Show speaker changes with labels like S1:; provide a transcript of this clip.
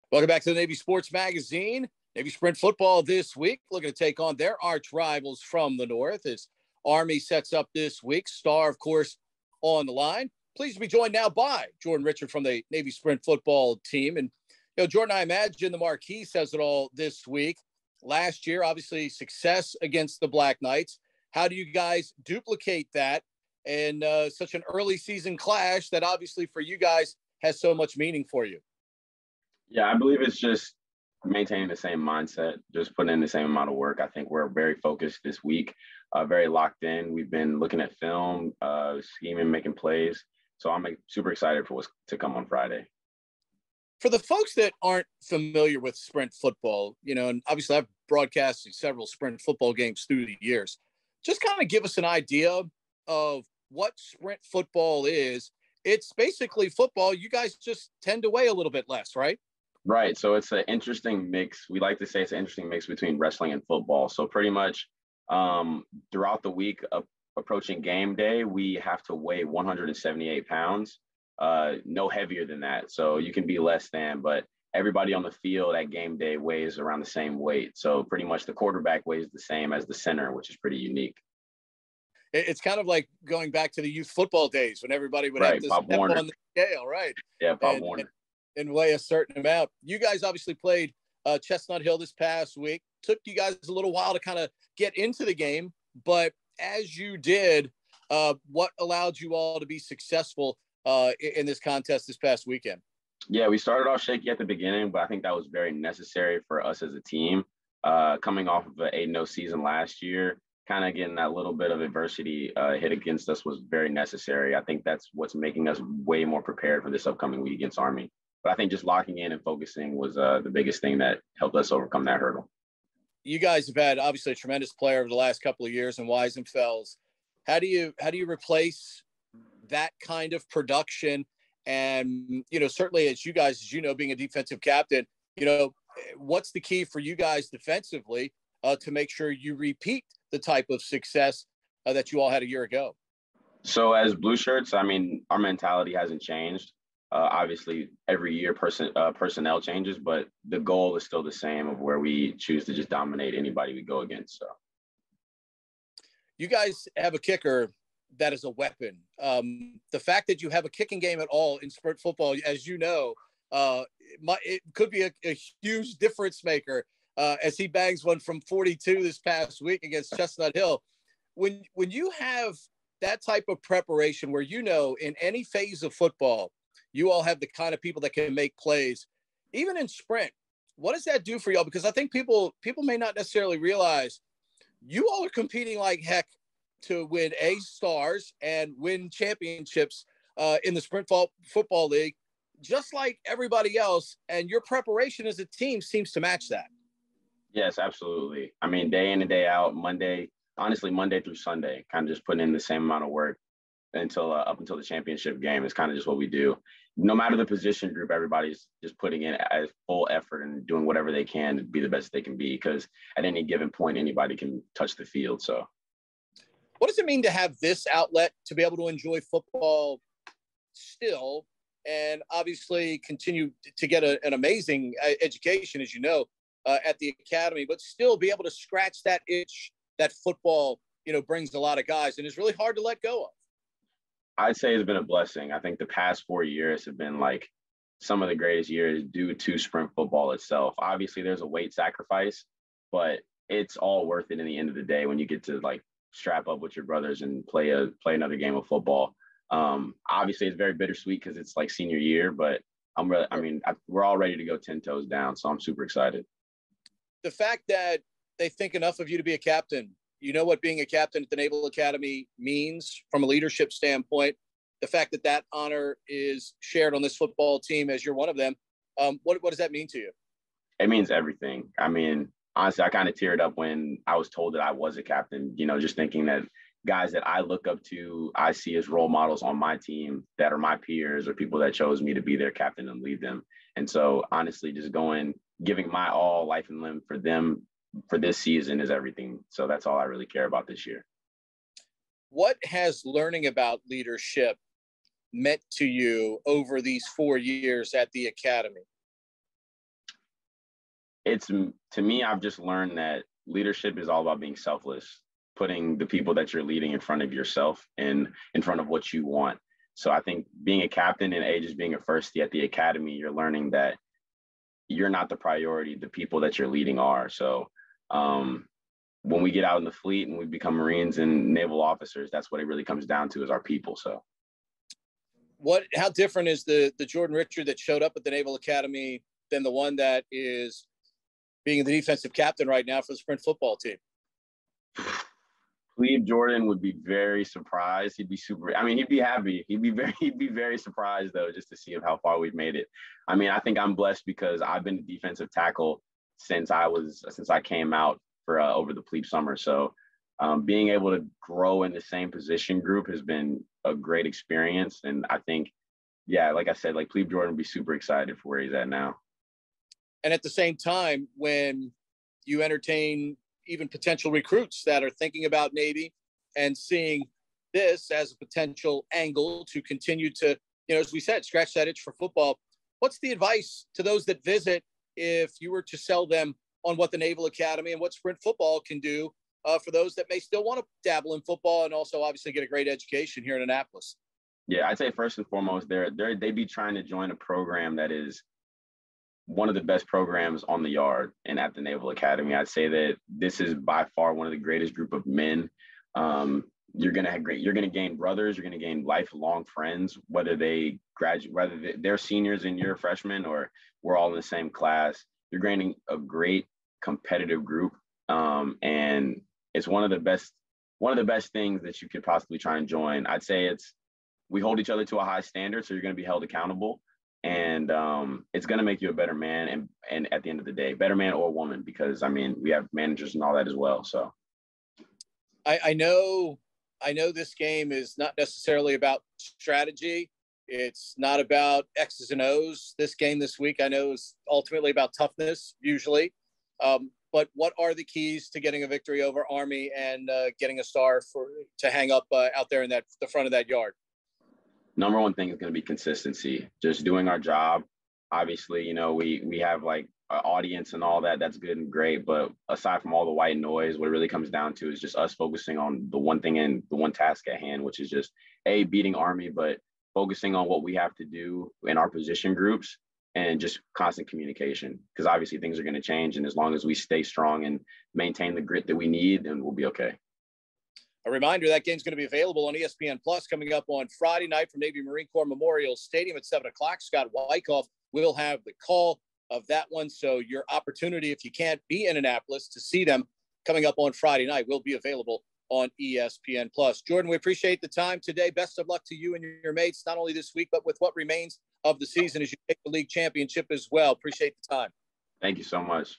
S1: Welcome back to the Navy Sports Magazine. Navy Sprint football this week, looking to take on their arch rivals from the north as Army sets up this week. Star, of course, on the line. Pleased to be joined now by Jordan Richard from the Navy Sprint football team. And, Jordan, I imagine the marquee says it all this week. Last year, obviously, success against the Black Knights. How do you guys duplicate that in such an early season clash that obviously for you guys has so much meaning for you?
S2: Yeah, I believe it's just maintaining the same mindset, just putting in the same amount of work. I think we're very focused this week, very locked in. We've been looking at film, scheming, making plays. So I'm super excited for what's to come on Friday.
S1: For the folks that aren't familiar with Sprint football, and obviously I've broadcasted several Sprint football games through the years, just kind of give us an idea of what Sprint football is. It's basically football. You guys just tend to weigh a little bit less, right?
S2: Right. So it's an interesting mix. We like to say it's an interesting mix between wrestling and football. So pretty much throughout the week of approaching game day, we have to weigh 178 pounds, no heavier than that. So you can be less than, but everybody on the field at game day weighs around the same weight. So pretty much the quarterback weighs the same as the center, which is pretty unique.
S1: It's kind of like going back to the youth football days when everybody would have to step on the scale, right?
S2: Yeah, Pop Warner.
S1: And weigh a certain amount. You guys obviously played Chestnut Hill this past week. Took you guys a little while to kind of get into the game, but as you did, what allowed you all to be successful in this contest this past weekend?
S2: Yeah, we started off shaky at the beginning, but I think that was very necessary for us as a team. Coming off of an 8-0 season last year, kind of getting that little bit of adversity hit against us was very necessary. I think that's what's making us way more prepared for this upcoming week against Army. But I think just locking in and focusing was the biggest thing that helped us overcome that hurdle.
S1: You guys have had obviously a tremendous player over the last couple of years in Weisenfels. How do you replace that kind of production? And, certainly as you guys, being a defensive captain, what's the key for you guys defensively to make sure you repeat the type of success that you all had a year ago?
S2: So as blue shirts, I mean, our mentality hasn't changed. Obviously, every year personnel changes, but the goal is still the same of where we choose to just dominate anybody we go against. So,
S1: you guys have a kicker that is a weapon. The fact that you have a kicking game at all in Sprint football, as you know, it could be a huge difference maker as he bangs one from 42 this past week against Chestnut Hill. When you have that type of preparation where in any phase of football, you all have the kind of people that can make plays, even in Sprint. What does that do for y'all? Because I think people may not necessarily realize you all are competing like heck to win A-stars and win championships in the Sprint Football League, just like everybody else. And your preparation as a team seems to match that.
S2: Yes, absolutely. I mean, day in and day out, Monday through Sunday, kind of just putting in the same amount of work up until the championship game is kind of just what we do. No matter the position group, everybody's just putting in as full effort and doing whatever they can to be the best they can be, because at any given point, anybody can touch the field. So
S1: what does it mean to have this outlet to be able to enjoy football still and obviously continue to get an amazing education, as at the academy, but still be able to scratch that itch that football, brings a lot of guys and is really hard to let go of?
S2: I'd say it's been a blessing. I think the past 4 years have been like some of the greatest years due to Sprint football itself. Obviously, there's a weight sacrifice, but it's all worth it in the end of the day when you get to like strap up with your brothers and play another game of football. Obviously, it's very bittersweet because it's like senior year, but we're all ready to go 10 toes down, so I'm super excited.
S1: The fact that they think enough of you to be a captain, what being a captain at the Naval Academy means from a leadership standpoint, the fact that honor is shared on this football team as you're one of them, what does that mean to you?
S2: It means everything. I mean, honestly, I kind of teared up when I was told that I was a captain, just thinking that guys that I look up to, I see as role models on my team that are my peers or people that chose me to be their captain and lead them. And so honestly, just giving my all, life and limb for them for this season is everything. So that's all I really care about this year.
S1: What has learning about leadership meant to you over these 4 years at the academy?
S2: it's, to me, I've just learned that leadership is all about being selfless, putting the people that you're leading in front of yourself and in front of what you want. So I think being a captain and just being a firstie at the academy, you're learning that you're not the priority. The people that you're leading are. So when we get out in the fleet and we become Marines and naval officers, that's what it really comes down to, is our people. So
S1: how different is the Jordan Richard that showed up at the Naval Academy than the one that is being the defensive captain right now for the sprint football team?
S2: Plebe Jordan would be very surprised. He'd be he'd be happy. He'd be very surprised though, just to see how far we've made it. I mean, I think I'm blessed because I've been a defensive tackle since I came out for over the plebe summer. So being able to grow in the same position group has been a great experience. And I think, yeah, like I said, like plebe Jordan would be super excited for where he's at now.
S1: And at the same time, when you entertain even potential recruits that are thinking about Navy and seeing this as a potential angle to continue to, as we said, scratch that itch for football, what's the advice to those that visit if you were to sell them on what the Naval Academy and what sprint football can do for those that may still want to dabble in football and also obviously get a great education here in Annapolis?
S2: Yeah, I'd say first and foremost, they'd be trying to join a program that is one of the best programs on the yard and at the Naval Academy. I'd say that this is by far one of the greatest group of men. You're going to gain brothers, you're going to gain lifelong friends, whether they graduate, whether they're seniors and you're a freshman or we're all in the same class. You're gaining a great competitive group. And it's one of the best things that you could possibly try and join. I'd say we hold each other to a high standard, so you're going to be held accountable. And it's going to make you a better man and at the end of the day, better man or woman, because, I mean, we have managers and all that as well. So
S1: I know this game is not necessarily about strategy. It's not about X's and O's. This game this week, I know, is ultimately about toughness, usually. But what are the keys to getting a victory over Army and getting a star to hang up out there in the front of that yard?
S2: Number one thing is going to be consistency, just doing our job. Obviously, we have like an audience and all that. That's good and great. But aside from all the white noise, what it really comes down to is just us focusing on the one thing and the one task at hand, which is just beating Army, but focusing on what we have to do in our position groups and just constant communication, because obviously things are going to change. And as long as we stay strong and maintain the grit that we need, then we'll be okay.
S1: A reminder, that game's going to be available on ESPN Plus coming up on Friday night from Navy Marine Corps Memorial Stadium at 7 o'clock. Scott Wyckoff will have the call of that one. So your opportunity, if you can't be in Annapolis, to see them coming up on Friday night will be available on ESPN Plus. Jordan, we appreciate the time today. Best of luck to you and your mates, not only this week, but with what remains of the season as you take the league championship as well. Appreciate the time.
S2: Thank you so much.